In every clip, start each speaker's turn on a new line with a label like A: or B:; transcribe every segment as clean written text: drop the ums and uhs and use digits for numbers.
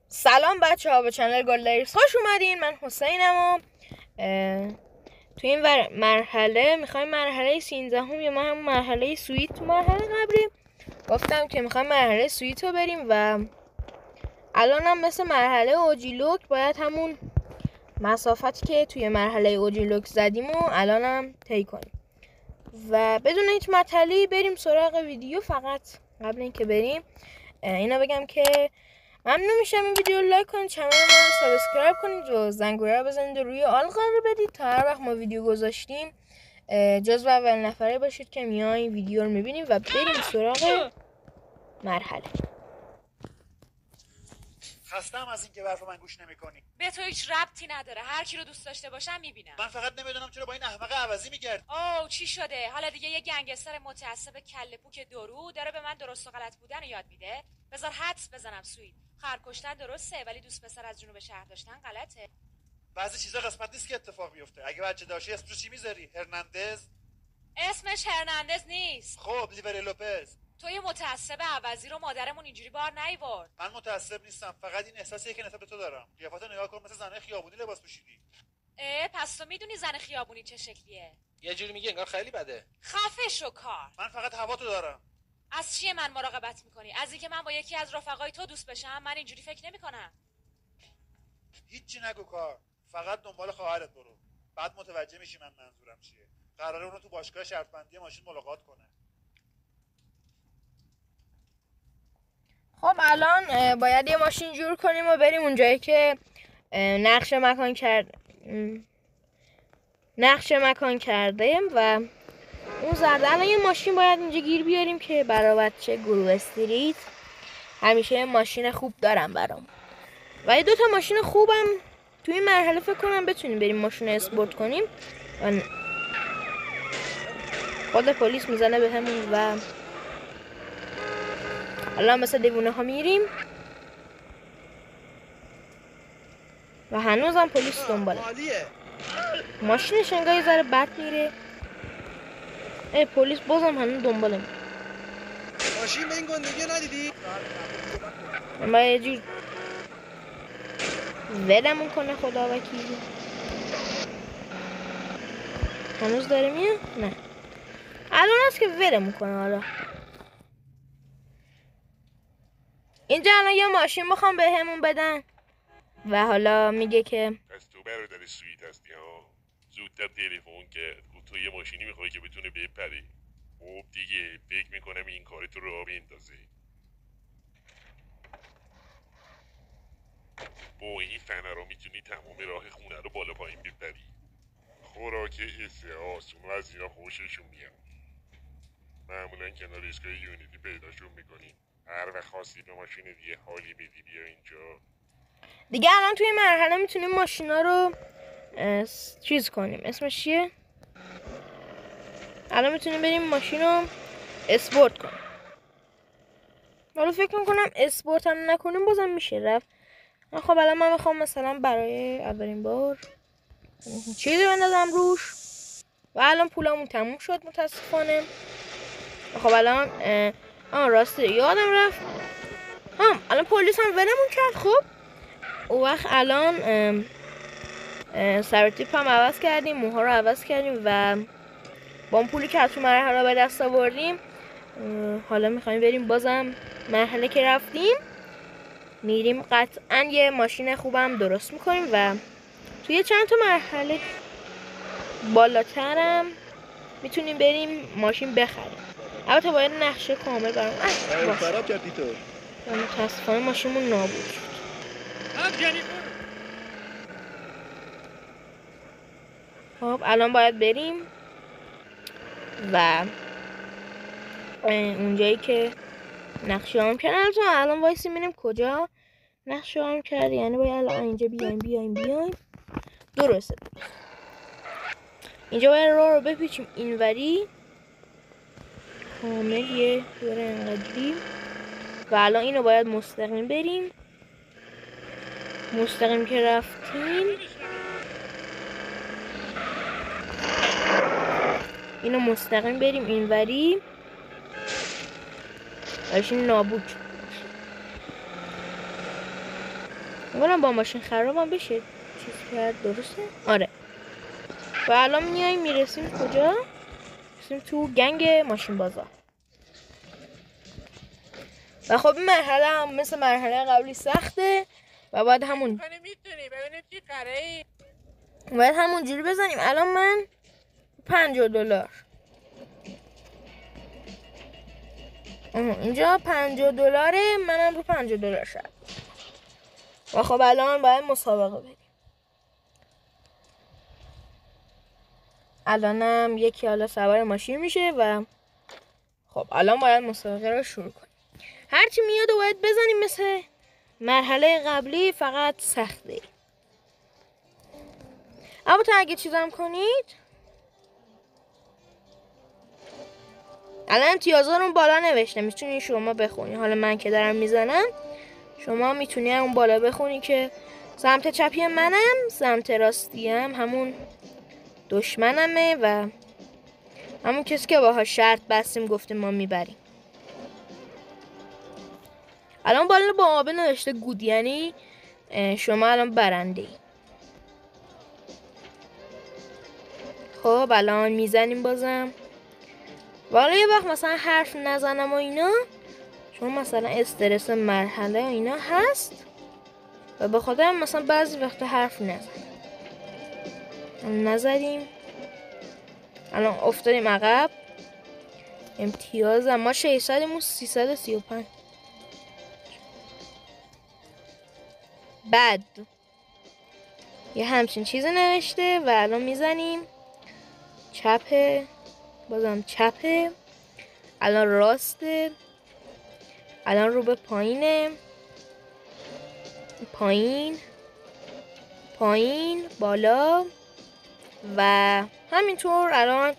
A: سلام بچه ها، به چنل گلدریس خوش اومدین. من حسینم و تو این مرحله میخوایم مرحله 13 یا ما هم مرحله سویت. تو مرحله قبلی گفتم که میخوایم مرحله سویت رو بریم و الان هم مثل مرحله اوجیلوک باید همون مسافتی که توی مرحله اوجیلوک زدیم و الان هم طی کنیم و بدون هیچ مطلی بریم سراغ ویدیو. فقط قبل اینکه بریم اینا بگم که ممنون میشم این ویدیو رو لایک کنید، چنل ما رو سابسکرایب کنید و زنگوله رو بزنید و روی آل قرار بدید تا هر وقت ما ویدیو گذاشتیم جزو اول نفره باشید که میایم ویدیو رو میبینیم و بریم سراغ مرحله.
B: خستم از اینکه برف من گوش نمی‌کنی.
C: به تو هیچ ربطی نداره، هر کی رو دوست داشته باشم میبینم.
B: من فقط نمیدونم چرا با این احمق عوضی میگرد.
C: اوه چی شده؟ حالا دیگه یه گنگستر متعصب کله پوک درو داره به من درست و غلط بودن رو یاد میده. بذار حدس بزنم سوید. خر کشتن درسته ولی دوست پسر از جنوب شهر داشتن غلطه.
B: بعضی چیزا قسمت نیست که اتفاق بیفته. اگه بچه داشتی اسمش چی میذاری؟ هرناندز؟
C: اسمش هرناندز نیست.
B: خب لیور لوپز.
C: تو یه متعصب عوضی رو مادرمون اینجوری بار نیورد.
B: من متعصب نیستم، فقط این احساسیه که نسبت به تو دارم. قیافاتو نگاه کن، مثل زنه خیابونی لباس پوشیدی.
C: پس تو میدونی زن خیابونی چه شکلیه؟
D: یه جوری میگه انگار خیلی بده.
C: خفه شو کار.
B: من فقط هواتو دارم.
C: از چیه من مراقبت میکنی؟ از اینکه من با یکی از رفقای تو دوست بشم؟ من اینجوری فکر نمیکنم.
B: هیچی نگو کار، فقط دنبال خواهرت برو، بعد متوجه میشی من منظورم چیه. قراره اونو تو باشگاه شرط بندی ماشین ملاقات کنه.
A: خب الان باید یه ماشین جور کنیم و بریم اونجایی که نقش مکان کردیم و اون زرده. الان یه ماشین باید اینجا گیر بیاریم که برای بچه گروه استریت همیشه ماشین خوب دارم برام و یه دوتا ماشین خوبم توی این مرحله فکر کنم بتونیم بریم ماشین اسپورت کنیم. خود پلیس میزنه به همون و الان مثل دیوونه ها میریم و هنوزم پلیس دنباله. ماشینش انگار یه ذره بد میره. پلیس بازم هنوز دنباله.
D: ماشین به این گندگی ندیدی؟
A: ما یه جور ولمون کنه خدا وکیلی. هنوز داره میاد؟ نه الان هست که ولمون کنه. حالا اینجا الان یه ماشین میخوام به همون بدن و حالا میگه که
E: از تو برادر سویت هستی ها، زودتر تلفن کرد. گفت تو یه ماشینی میخوای که بتونه بپره. خب دیگه فکر میکنم این کار تو راه بندازه. با این فنرا میتونی تمام راه خونه رو بالا پایین بپری. خوراک اسعاس اونو از اینا خوششون میاد. معمولا کنار ایستگاه یونیتی پیداشون میکنیم. هر وقت خواستی به ماشین دیگه حالی بدی بیا اینجا.
A: دیگه الان توی مرحله میتونیم ماشینا رو چیز کنیم. اسمش چیه؟ الان میتونیم بریم ماشین رو اسپورت کنیم. حالا فکر میکنم اسپورت هم نکنیم بازم میشه رفت. خب الان من میخوام مثلا برای اولین بار چیزی بندازم روش و الان پولمون تموم شد متاسفانه. خب الان راسته یادم رفت. الان پلیس هم ولمون کرد. خب اون وقت الان سرتیپ هم عوض کردیم، موها رو عوض کردیم و با اون پولی که تو مرحله به دست آوردیم حالا میخوایم بریم بازم مرحله که رفتیم میریم قطعا یه ماشین خوبم درست میکنیم و توی چند تا مرحله بالاترم میتونیم بریم ماشین بخریم. البته باید نقشه کامل برام
D: خراب کردی تو.
A: متاسفانه ماشینمون نابود شد. خب الان باید بریم و اونجایی که نقشه هم کردن. الان وایسی میریم کجا نقشه هم کرد، یعنی باید الان اینجا بیایم درسته. اینجا باید راه رو بپیچیم اینوری کامل یه دوره انقدری و الان اینو باید مستقیم بریم. مستقیم که رفتیم اینو مستقیم بریم اینوری برش این نابود شد. میگم با ماشین خرابم بشه چیز کرد. درسته؟ آره. و الان میرسیم کجا؟ میرسیم تو گنگ ماشین بازار. و خب این مرحله هم مثل مرحله قبلی سخته و باید همونجوری بزنیم. الان من $50 اینجا $50 منم رو $50 شد. و خب الان باید مسابقه بریم. الانم یکی حالا سوار ماشین میشه و خب الان باید مسابقه رو شروع کنیم. هرچی میاد و باید بزنیم مثل مرحله قبلی، فقط سخته. اما تا اگه چیزم کنید الان امتیازا رو بالا نوشته، میتونی شما بخونی. حالا من که دارم میزنم شما میتونی اون بالا بخونی که سمت چپی منم، سمت راستی هم همون دشمنمه و همون کسی که باها شرط بستیم گفتیم ما میبریم. الان بالا با آبه نوشته گود، یعنی شما الان برنده ای. خب الان میزنیم بازم. والا یه وقت مثلا حرف نزنم و اینا، چون مثلا استرس مرحله و اینا هست و به خاطر مثلا بعضی وقت حرف نزدیم. الان افتادیم عقب. امتیاز ما 600 335. بعد یه همچین چیز نوشته و الان میزنیم چپه، بازم چپه، الان راسته، الان رو به پایینه، پایین بالا و همینطور. الان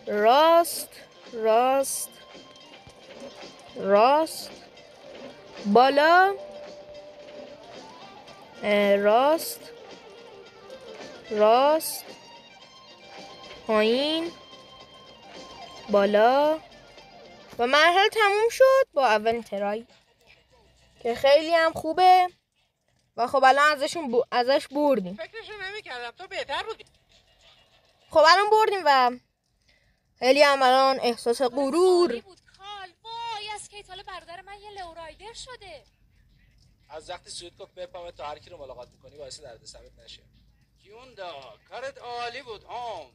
A: راست بالا، راست پایین بالا. و مرحله تموم شد با اولین ترای که خیلی هم خوبه و خب الان ازش بردیم.
D: فکرشو نمی‌کردم تو بهتر بودی.
A: خب الان بردیم و خیلی هم الان احساس غرور.
C: وای از کی حالا برادر من یه لورایدر شده.
D: از وقتی سویت گفت بپامه تا هر کی رو ملاقات می‌کنی باعث دردسرت نشه. کیوندا کارت عالی بود هام.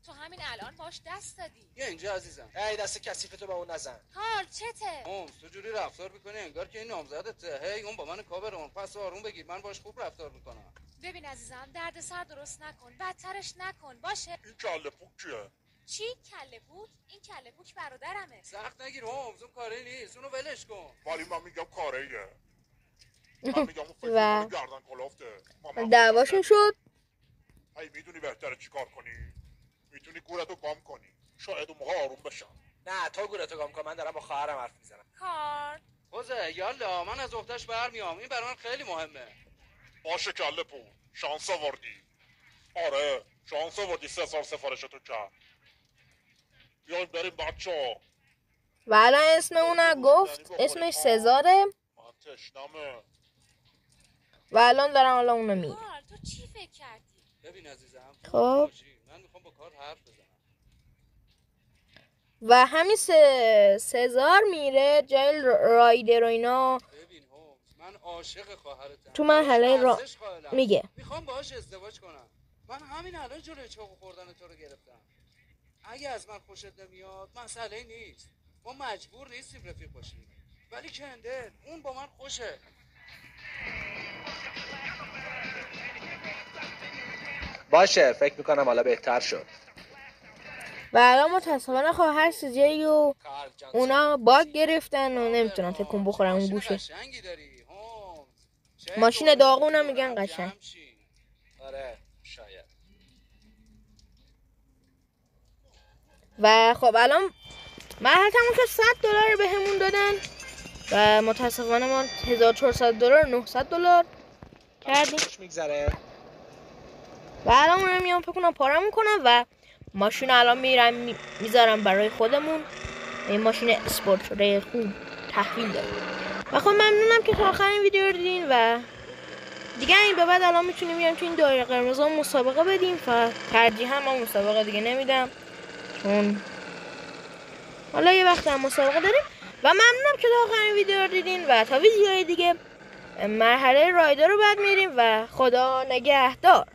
C: تو همین الان باش دست دادی.
D: بیا اینجا عزیزم. ای دست کثیفتو به اون نزن.
C: کارل چته؟
D: تو جوری رفتار می‌کنی انگار که این نامزدته. هی اون با من کاور اون پس آروم بگیر، من باش خوب رفتار می‌کنم.
C: ببین عزیزم دردسر درست نکن، بدترش نکن باشه.
E: این کله پوک کیه؟
C: چی کله پوک؟ این کله پوک برادرمه.
D: سخت نگیر هومز، اون کاری نیست، اونو ولش کن.
E: ولی من میگم کاریه. من میگم اون فکر
A: و
E: کنی گردن کلافته.
A: دعواشون شد.
E: هی میدونی بهتره چی کار کنی؟ میتونی گورتو گام کنی. شاید اون موقع آروم بشم.
D: نه تا گورتو گام کن، من دارم با خواهرم حرف میزنم.
C: کارل
D: خوزه یالا من از اختش برمیام، این برای من خیلی مهمه.
E: باشه کله پو شانس آوردی. آره شانس آوردی 3 سال سفارشتو کرد. بیایم بریم بچه‌ها.
A: و الان اسم اون گفت، اسمش سزاره
E: من تشنمه.
A: و الان دارم حالا اونو میگم.
C: کارل تو چی فکر کردی؟
D: ببین عزیزم
A: خب
D: من میخوام با کار حرف بزنم.
A: و همین سزار میره جای رایدر و اینا.
D: ببین هومز من عاشق خواهرتم.
A: تو مرحله میگه
D: میخوام باهاش ازدواج کنم. من همین الان جلوی چاقو خوردن تو رو گرفتم. اگه از من خوشت نمیاد مسئله نیست، ما مجبور نیستیم رفیق باشیم، ولی کندل اون با من خوشه. باشه فکر میکنم حالا بهتر شد.
A: و الان متاسفانه خواهر سیجی و اونا باگ گرفتن و نمیتونن تکون بخورن اون گوشه. ماشین داغون میگن قشنگ.
D: آره شاید.
A: و خب الان مرحله تموم شد. $100 به همون دادن و متاسفانه ما $1400 $900 کردیم. و الان اونم میام فکر کنم پارمون کنم و ماشین الان میرم میذارم برای خودمون. این ماشین اسپورت شده خوب تحویل دارم. و خب ممنونم که تا آخر این ویدیو رو دیدین و دیگه این به بعد الان میتونیم بیایم تو این دایره قرمز ها مسابقه بدیم. ترجیح هم من مسابقه دیگه نمیدم، چون حالا یه وقت هم مسابقه داریم. و ممنونم که تا آخرین ویدیو رو دیدین و تا ویدیوهای دیگه مرحله رایدر رو بعد میریم و خدا نگهدار.